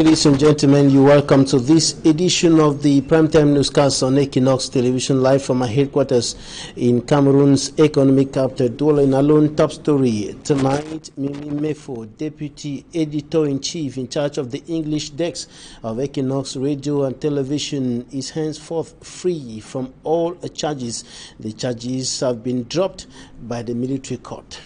Ladies and gentlemen, you're welcome to this edition of the Primetime Newscast on Equinox Television, live from our headquarters in Cameroon's economic capital, Douala. In Alone, top story tonight, Mimi Mefo, Deputy Editor-in-Chief in charge of the English desk of Equinox Radio and Television, is henceforth free from all charges. The charges have been dropped by the military court.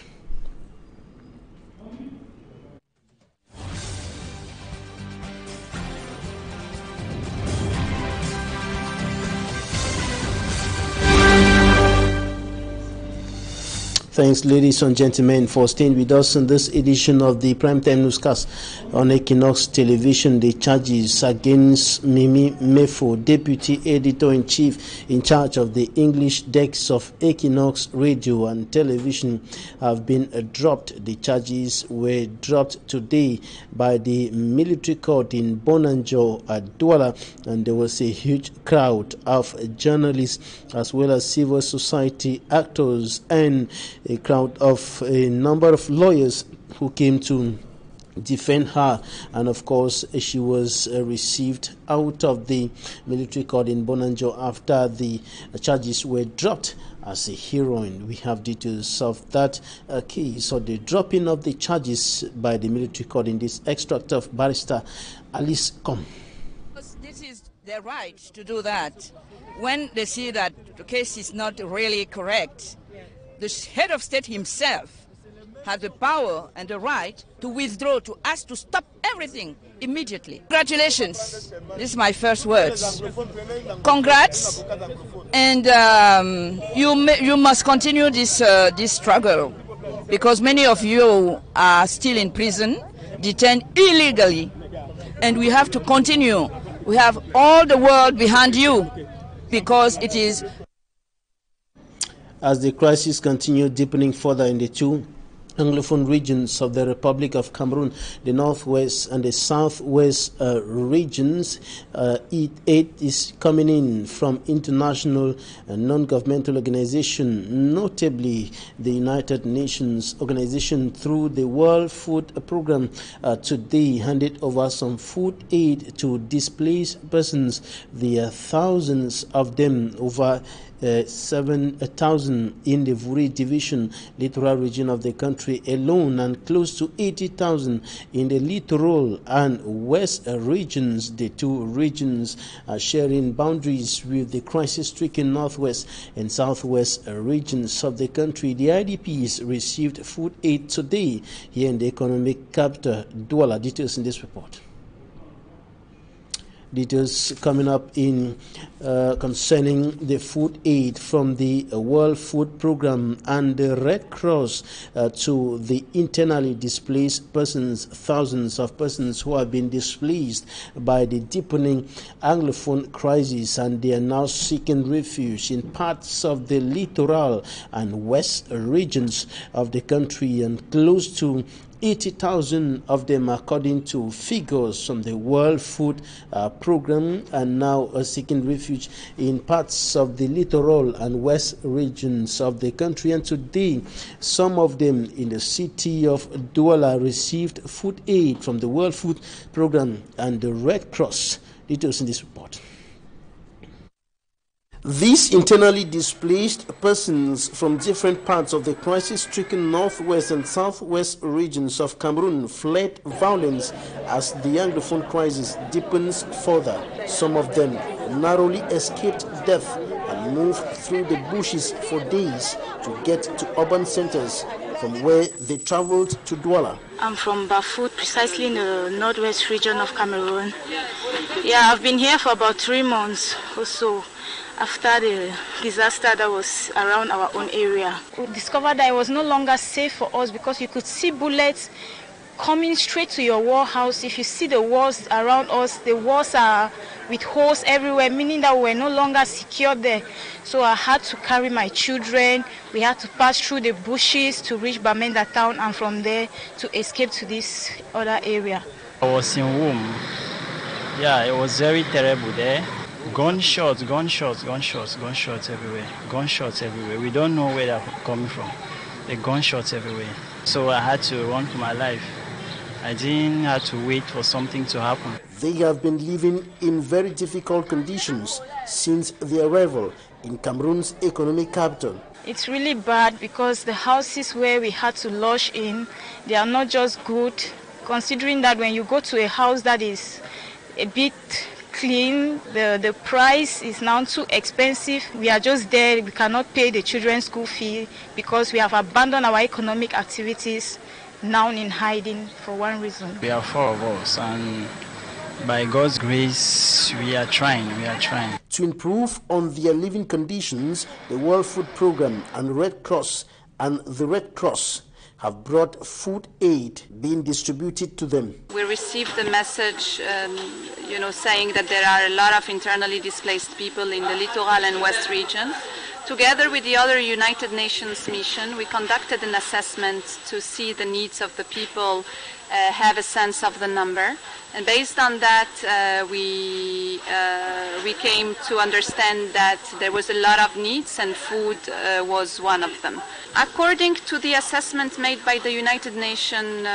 Thanks, ladies and gentlemen, for staying with us in this edition of the Primetime Newscast on Equinox Television. The charges against Mimi Mefo, Deputy Editor-in-Chief in charge of the English desk of Equinox Radio and Television, have been dropped. The charges were dropped today by the military court in Bonanjo at Douala, and there was a huge crowd of journalists as well as civil society actors and a crowd of a number of lawyers who came to defend her, and of course she was received out of the military court in Bonanjo after the charges were dropped as a heroine. We have details of that case, or the dropping of the charges by the military court in this extract of Barrister Alice Com. This is their right to do that when they see that the case is not really correct. The head of state himself has the power and the right to withdraw, to ask to stop everything immediately. Congratulations. This is my first words. Congrats. And you must continue this struggle, because many of you are still in prison, detained illegally. And we have to continue. We have all the world behind you, because it is. As the crisis continued deepening further in the two Anglophone regions of the Republic of Cameroon, the northwest and the southwest regions, aid is coming in from international and non-governmental organizations, notably the United Nations organization through the World Food Program. Today handed over some food aid to displaced persons. There are thousands of them, over 7,000 in the Vuri division, littoral region of the country alone, and close to 80,000 in the littoral and west regions. The two regions are sharing boundaries with the crisis-stricken northwest and southwest regions of the country. The IDPs received food aid today here in the economic capital, Douala. Details in this report. Details coming up in concerning the food aid from the World Food Program and the Red Cross to the internally displaced persons, thousands of persons who have been displaced by the deepening Anglophone crisis, and they are now seeking refuge in parts of the littoral and west regions of the country, and close to 80,000 of them, according to figures from the World Food Program, are now seeking refuge in parts of the littoral and west regions of the country. And today, some of them in the city of Douala received food aid from the World Food Program and the Red Cross. Details in this report. These internally displaced persons from different parts of the crisis-stricken northwest and southwest regions of Cameroon fled violence as the Anglophone crisis deepens further. Some of them narrowly escaped death and moved through the bushes for days to get to urban centers, from where they traveled to Douala. I'm from Bafut, precisely in the northwest region of Cameroon. Yeah, I've been here for about 3 months or so, after the disaster that was around our own area. We discovered that it was no longer safe for us, because you could see bullets coming straight to your wall house. If you see the walls around us, the walls are with holes everywhere, meaning that we were no longer secure there. So I had to carry my children. We had to pass through the bushes to reach Bamenda town, and from there to escape to this other area. I was in womb. Yeah, it was very terrible there. Gunshots everywhere. Gunshots everywhere. We don't know where they're coming from. The gunshots everywhere. So I had to run for my life. I didn't have to wait for something to happen. They have been living in very difficult conditions since their arrival in Cameroon's economic capital. It's really bad because the houses where we had to lodge in, they are not just good, considering that when you go to a house that is a bit clean, the price is now too expensive. We are just there, we cannot pay the children's school fee because we have abandoned our economic activities, now in hiding for one reason. We are 4 of us, and by God's grace, we are trying. To improve on their living conditions, the World Food Programme and the Red Cross have brought food aid being distributed to them. We received the message, saying that there are a lot of internally displaced people in the Littoral and West region. Together with the other United Nations mission, we conducted an assessment to see the needs of the people, have a sense of the number. And based on that, we came to understand that there was a lot of needs and food was one of them. According to the assessment made by the United Nations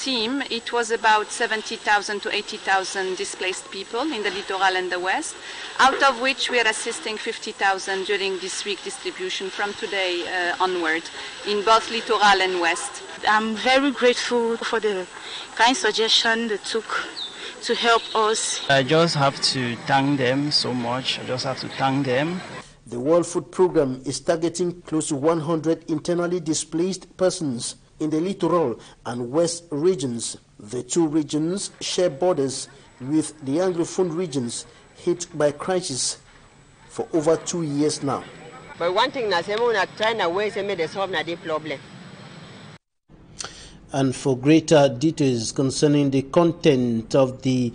team, it was about 70,000 to 80,000 displaced people in the Littoral and the West, out of which we are assisting 50,000 during this week distribution from today onward in both Littoral and West. I'm very grateful for the kind suggestion they took to help us. I just have to thank them so much. The World Food Programme is targeting close to 100 internally displaced persons in the Littoral and West regions. The two regions share borders with the Anglophone regions hit by crisis for over 2 years now. But one thing that's trying to ways to make the solve the problem. And for greater details concerning the content of the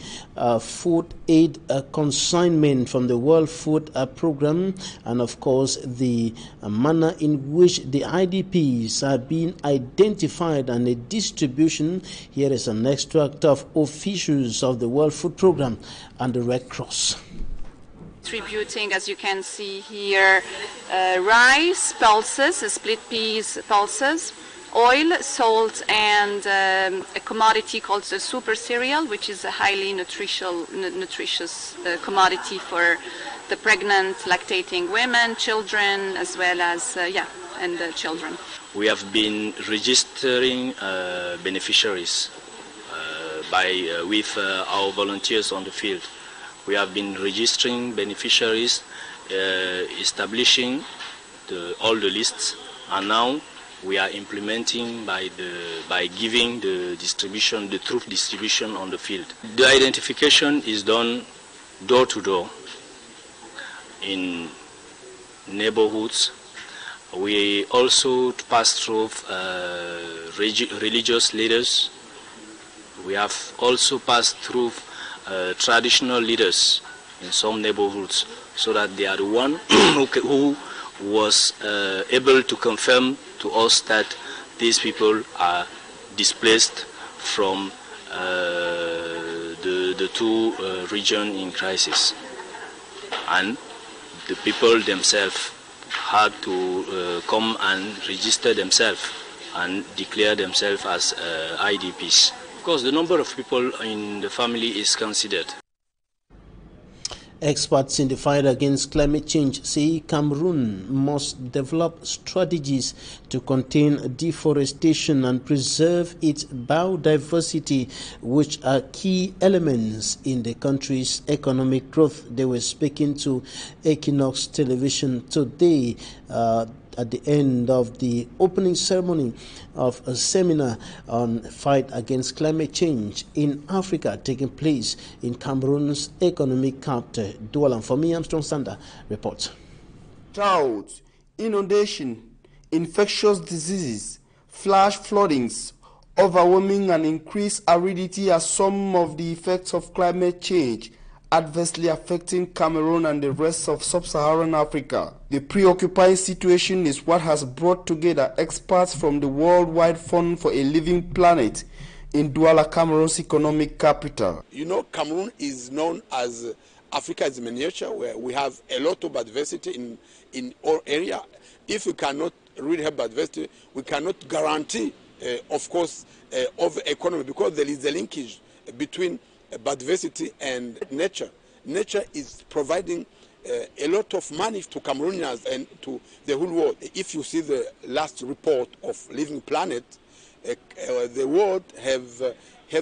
food aid consignment from the World Food Programme, and of course the manner in which the IDPs are being identified and the distribution, here is an extract of officials of the World Food Programme and the Red Cross. Distributing, as you can see here, rice, pulses, split peas pulses, oil, salt, and a commodity called the super cereal, which is a highly nutritious commodity for the pregnant, lactating women, children, as well as, children. We have been registering beneficiaries with our volunteers on the field. We have been registering beneficiaries, establishing all the lists, and now we are implementing by giving the troop distribution on the field. The identification is done door to door in neighborhoods. We also pass through religious leaders. We have also passed through traditional leaders in some neighborhoods, so that they are the one who was able to confirm to us that these people are displaced from the two regions in crisis, and the people themselves had to come and register themselves and declare themselves as IDPs. Of course, the number of people in the family is considered. Experts in the fight against climate change say Cameroon must develop strategies to contain deforestation and preserve its biodiversity, which are key elements in the country's economic growth. They were speaking to Equinoxe Television today at the end of the opening ceremony of a seminar on fight against climate change in Africa taking place in Cameroon's economic capital, Douala. For me, Armstrong Sander reports. Drought, inundation, infectious diseases, flash floodings, overwhelming and increased aridity are some of the effects of climate change adversely affecting Cameroon and the rest of sub-Saharan Africa. The preoccupying situation is what has brought together experts from the Worldwide Fund for a Living Planet in Douala, Cameroon's economic capital. You know, Cameroon is known as Africa's miniature, where we have a lot of biodiversity in all areas. If we cannot really have biodiversity, we cannot guarantee of course, of economy, because there is a linkage between biodiversity and nature. Nature is providing a lot of money to Cameroonians and to the whole world. If you see the last report of Living Planet, the world have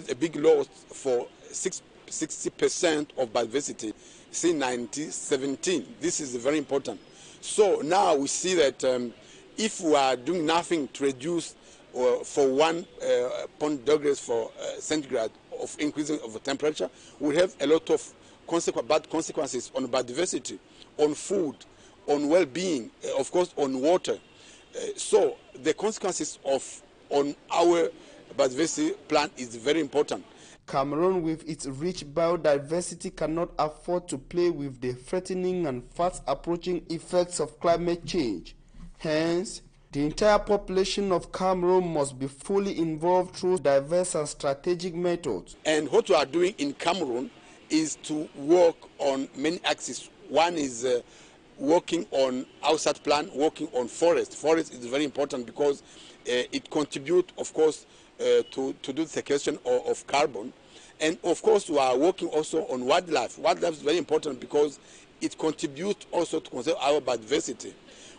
a big loss for 60% of biodiversity since 1917. This is very important. So now we see that if we are doing nothing to reduce for 1 point degrees for centigrade of increasing of the temperature, we have a lot of bad consequences on biodiversity, on food, on well-being, of course, on water. So the consequences on our biodiversity plan is very important. Cameroon, with its rich biodiversity, cannot afford to play with the threatening and fast-approaching effects of climate change. Hence, the entire population of Cameroon must be fully involved through diverse and strategic methods. And what we are doing in Cameroon is to work on many axes. One is working on outside plan, working on forest. Forest is very important because it contributes, of course, to do the sequestration of carbon. And of course, we are working also on wildlife. Wildlife is very important because it contributes also to conserve our biodiversity.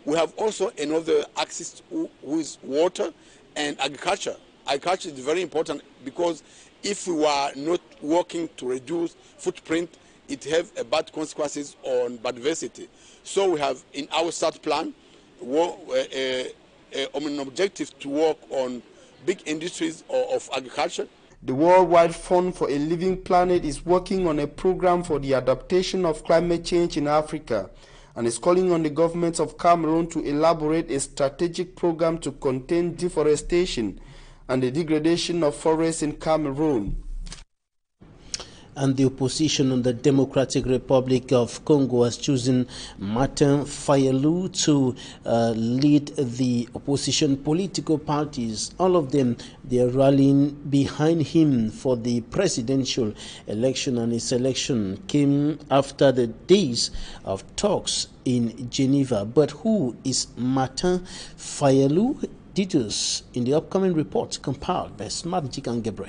We have also another axis who is water and agriculture. Agriculture is very important because if we are not working to reduce footprint, it has bad consequences on biodiversity. So we have in our start plan an objective to work on big industries of agriculture. The Worldwide Fund for a Living Planet is working on a program for the adaptation of climate change in Africa and is calling on the government of Cameroon to elaborate a strategic program to contain deforestation and the degradation of forests in Cameroon. And the opposition in the Democratic Republic of Congo has chosen Martin Fayulu to lead the opposition political parties. All of them, they are rallying behind him for the presidential election, and his election came after the days of talks in Geneva. But who is Martin Fayulu? Details in the upcoming report compiled by Smart Jikan Gebre.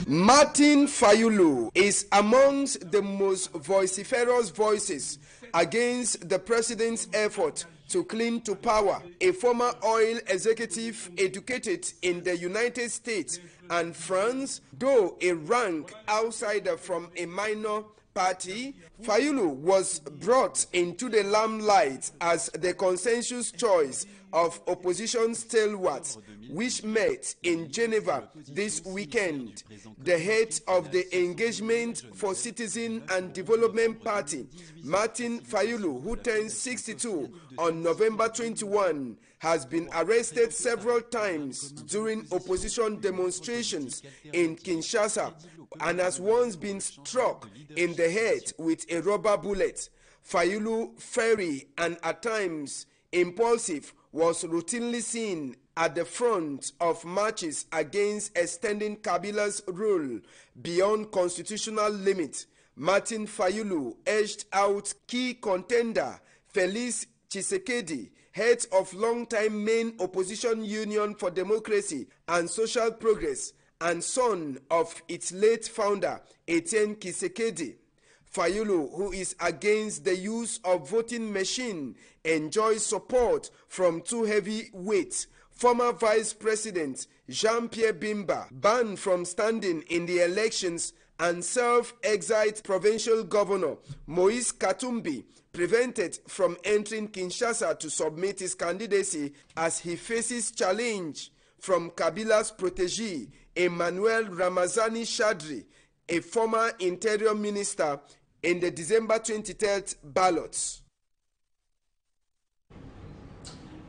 Martin Fayulu is amongst the most vociferous voices against the president's effort to cling to power. A former oil executive educated in the United States and France, though a rank outsider from a minor party, Fayulu was brought into the limelight as the consensus choice of opposition stalwarts, which met in Geneva this weekend. The head of the Engagement for Citizen and Development Party, Martin Fayulu, who turned 62 on November 21, has been arrested several times during opposition demonstrations in Kinshasa and has once been struck in the head with a rubber bullet. Fayulu, fiery and at times impulsive, was routinely seen at the front of marches against extending Kabila's rule beyond constitutional limits. Martin Fayulu edged out key contender Félix Tshisekedi, head of long-time main opposition Union for Democracy and Social Progress and son of its late founder, Etienne Tshisekedi. Fayulu, who is against the use of voting machine, enjoys support from two heavyweights: former Vice President Jean-Pierre Bemba, banned from standing in the elections, and self-exiled provincial governor Moïse Katumbi, prevented from entering Kinshasa to submit his candidacy as he faces challenge from Kabila's protégé Emmanuel Ramazani Chadri, a former interior minister, in the December 23rd ballots.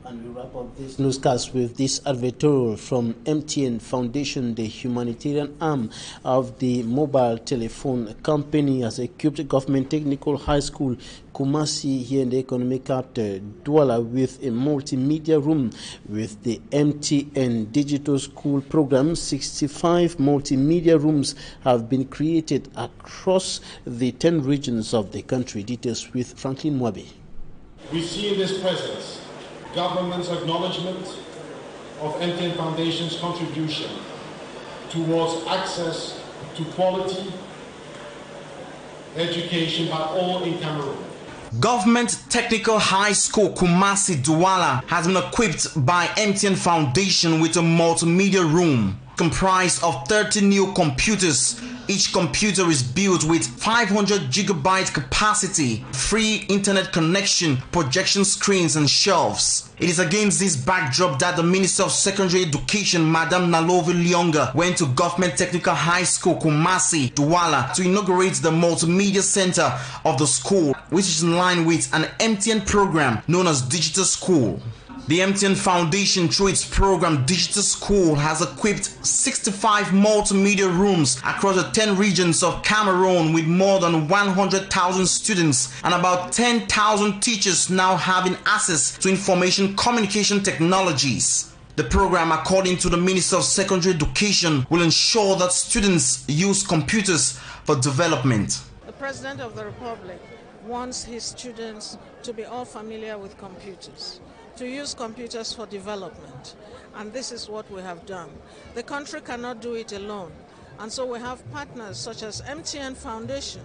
And we wrap up this newscast with this advertorial from MTN Foundation. The humanitarian arm of the mobile telephone company has equipped Government Technical High School Kumasi here in the economic capital Douala with a multimedia room with the MTN Digital School program. 65 multimedia rooms have been created across the 10 regions of the country. Details with Franklin Mwabi. We see in this presence government's acknowledgement of MTN Foundation's contribution towards access to quality education by all in Cameroon. Government Technical High School Kumasi Douala has been equipped by MTN Foundation with a multimedia room comprised of 30 new computers. Each computer is built with 500 gigabyte capacity, free internet connection, projection screens and shelves. It is against this backdrop that the Minister of Secondary Education, Madam Nalovi Lyonga, went to Government Technical High School Kumasi Douala to inaugurate the multimedia center of the school, which is in line with an MTN program known as Digital School. The MTN Foundation, through its program Digital School, has equipped 65 multimedia rooms across the 10 regions of Cameroon with more than 100,000 students and about 10,000 teachers now having access to information communication technologies. The program, according to the Minister of Secondary Education, will ensure that students use computers for development. The President of the Republic wants his students to be all familiar with computers, to use computers for development, and this is what we have done. The country cannot do it alone, and so we have partners such as MTN Foundation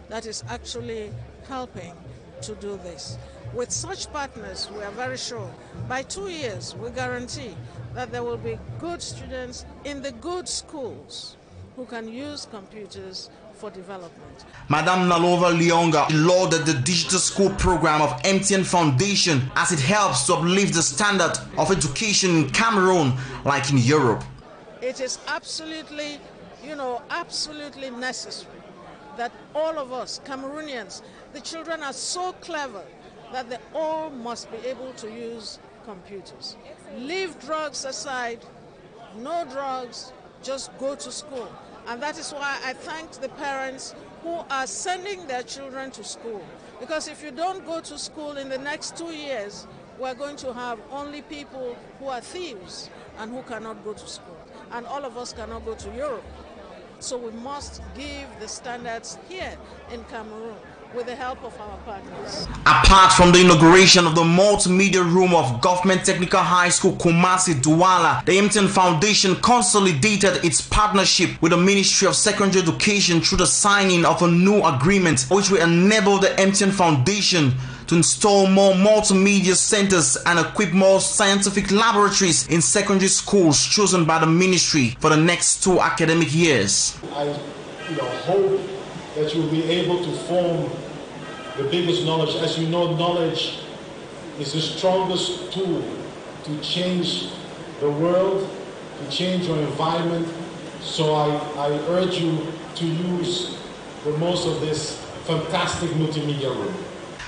that is actually helping to do this. With such partners, we are very sure by 2 years we guarantee that there will be good students in the good schools who can use computers for development. Madam Nalova Lyonga lauded the Digital School program of MTN Foundation as it helps to uplift the standard of education in Cameroon like in Europe. It is absolutely, absolutely necessary that all of us, Cameroonians, the children are so clever that they all must be able to use computers. Leave drugs aside, no drugs, just go to school. And that is why I thank the parents who are sending their children to school. Because if you don't go to school in the next 2 years, we're going to have only people who are thieves and who cannot go to school. And all of us cannot go to Europe. So we must give the standards here in Cameroon with the help of our partners. Apart from the inauguration of the multimedia room of Government Technical High School Kumasi Douala, the MTN Foundation consolidated its partnership with the Ministry of Secondary Education through the signing of a new agreement which will enable the MTN Foundation to install more multimedia centers and equip more scientific laboratories in secondary schools chosen by the ministry for the next 2 academic years. I hope that you'll be able to form the biggest knowledge. As you know, knowledge is the strongest tool to change the world, to change your environment. So I urge you to use the most of this fantastic multimedia room.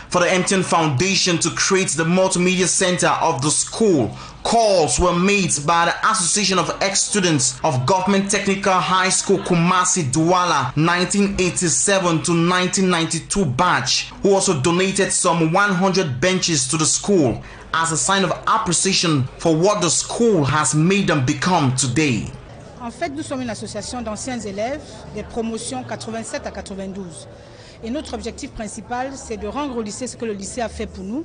For the MTN Foundation to create the multimedia center of the school, calls were made by the Association of Ex-Students of Government Technical High School Kumasi Douala 1987 to 1992 batch, who also donated some 100 benches to the school as a sign of appreciation for what the school has made them become today. En fait, nous sommes une association d'anciens élèves des promotions 87 à 92. Et notre objectif principal, c'est de rendre au lycée ce que le lycée a fait pour nous,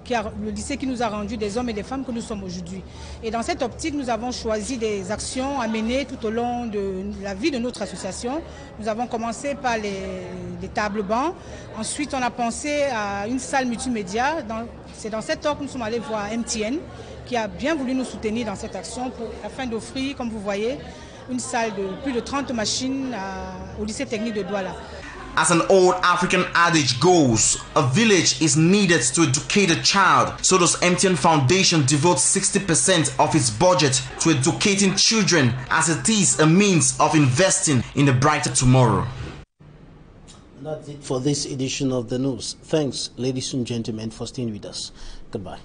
le lycée qui nous a rendu des hommes et des femmes que nous sommes aujourd'hui. Et dans cette optique, nous avons choisi des actions à mener tout au long de la vie de notre association. Nous avons commencé par les tables bancs. Ensuite, on a pensé à une salle multimédia. C'est dans cet ordre que nous sommes allés voir MTN, qui a bien voulu nous soutenir dans cette action afin d'offrir, comme vous voyez, une salle de plus de 30 machines au lycée technique de Douala. As an old African adage goes, a village is needed to educate a child. So does MTN Foundation devote 60% of its budget to educating children, as it is a means of investing in a brighter tomorrow. That's it for this edition of the news. Thanks, ladies and gentlemen, for staying with us. Goodbye.